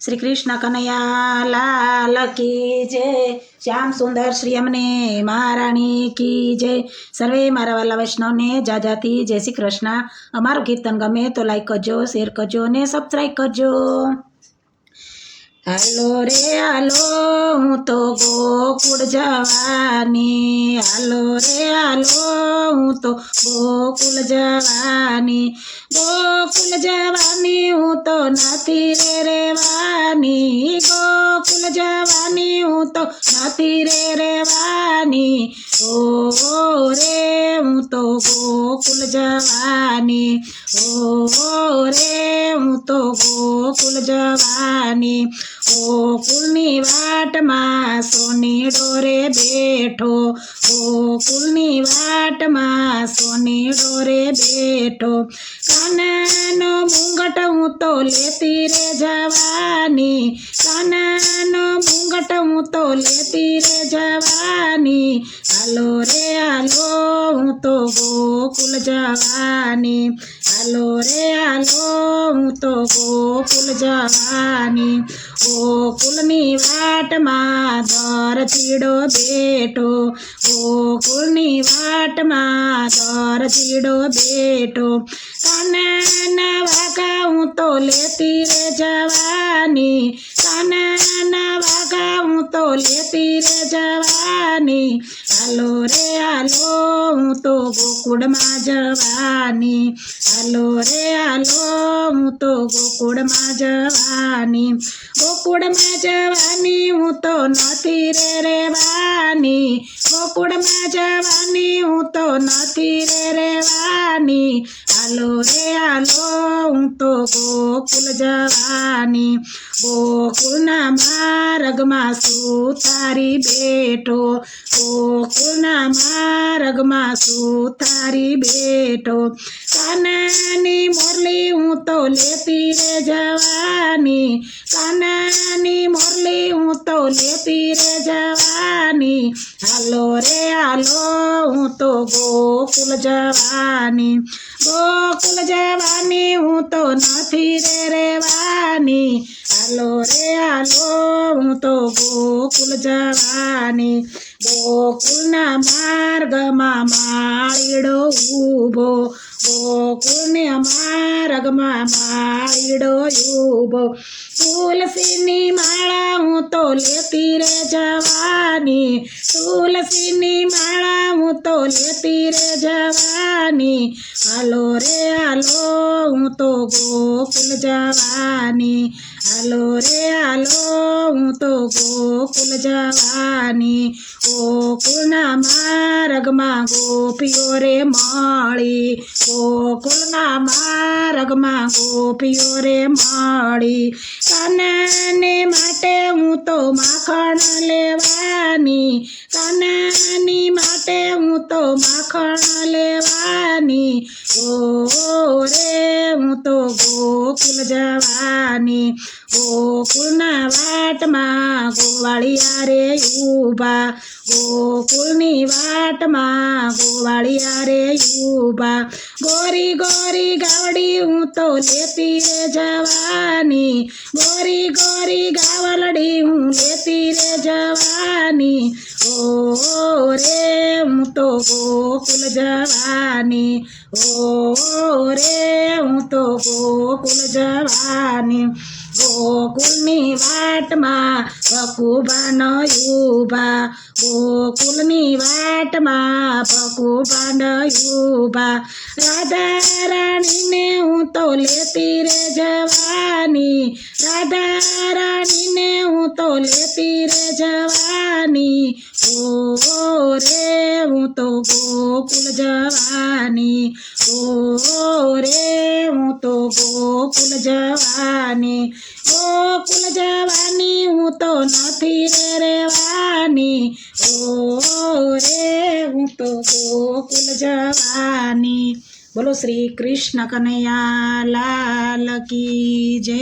श्री कृष्ण कन्हैया लाल की जय। श्याम सुंदर श्री अमने महाराणी की जय। सर्वे मारा वाला वैष्णव ने जाजाती जय श्री कृष्ण। अमारू कीर्तन गमे तो लाइक करजो, शेर करजो ने सब्सक्राइब करजो। हालो रे हालो हूँ तो गोकुळ जवानी, हालो रे हालो हूँ तो गोकुळ जवानी, गोकुळ जवानी हूँ तो નથી રે રેવાની, गोकुळ जवानी हूँ तो નથી રે રેવાની, ओ रे हूँ तो गोकुळ जवानी, ओ रे हूँ तो गोकुळ जवानी। गोकुळनी वाटમાં સોનીડો રે બેઠો, ગોકુળની વાટમાં સોનીડો રે બેઠો, કાનાનો મુંગટ હું તો લેતી રે જવાની, કાનાનો મુંગટ હું તો લેતી રે જવાની, હાલો રે હાલો હું તો ગોકુળ જવાની, હાલો રે હાલો હું તો ગોકુળ જવાની। ગોકુળની વાટમાં દરજીડો બેઠો, ગોકુળની વાટમાં દરજીડો બેઠો, કાનાના વાઘા હું તો લેતી રે જવાની, કાનાના વાઘા હું તો લેતી રે જવાની, હાલો રે હાલો હું તો ગોકુળમાં જવાની, હાલો રે હાલો હું તો ગોકુળમાં જવાની, ગોકુળમાં જવાની હું તો નથી રે રેવાની, ગોકુળમાં જવાની હું તો નથી રે રેવાની, હાલો રે હાલો હું તો ગોકુળ જવાની। ગોકુળના માર્ગમાં સુતારી બેઠો, ગોકુળના માર્ગમાં સુતારી બેઠો, કાનાની મોરલી હું તો લેતી રે જવાની, કાનાની મોરલી હું તો લેતી રે જવાની, હાલો રે હાલો હું તો ગોકુળ જવાની, ગોકુળ જવાની હું તો નથી રે રેવાની, હાલો રે હાલો હું તો ગોકુળ જવાની। ગોકુળના માર્ગમાં માળીડો ઊભો, ગોકુળના માર્ગમાં માળીડો ઊભો, તુલસીની માળા હું તો લેતી રે જવાની, તુલસીની માળા હું તો લેતી રે જવાની, હાલો રે હાલો હું તો ગોકુળ જવાની, હાલો રે હાલો હું તો ગોકુળ જવાની। ગોકુળના માર્ગમાં ગોપીઓ રે મળી, ગોકુળના માર્ગમાં ગોપીઓ રે મળી, કાનાને માટે હું તો માખણ લેવાની, કાનાની માટે હું તો માખણ લેવાની, ઓ રે હું તો ગોકુળ જવાની। ગોકુળના વાટમાં ગોવાળિયા રે ઊભા, ગોકુળની વાટમાં ગોવાળિયા રે ઊભા, ગોરી ગોરી ગાવડી હું તો લેતી રે જવાની, ગોરી ગોરી ગાવલડી હું લેતી રે જવાની, ઓ રે હું તો ગોકુળ જવાની, ઓ રે હું તો ગોકુળ જવાની। ગોકુળની વાટમાં ભકુભાન ઊભા, ગોકુળની વાટમાં ભકુભાન ઊભા, રાધા રાણીને હું તો લેતી રે જવાની, રાધા રાણીને હું તો લેતી રે જવાની, ઓ રે હું તો ગોકુળ જવાની, ઓ રે હું તો ગોકુળ જવાની, ગોકુળ જવાની હું તો નથી રે રેવાની, ઓ રે હું તો ગોકુળ જવાની। બોલો શ્રી કૃષ્ણ કનૈયા લાલ કી જય।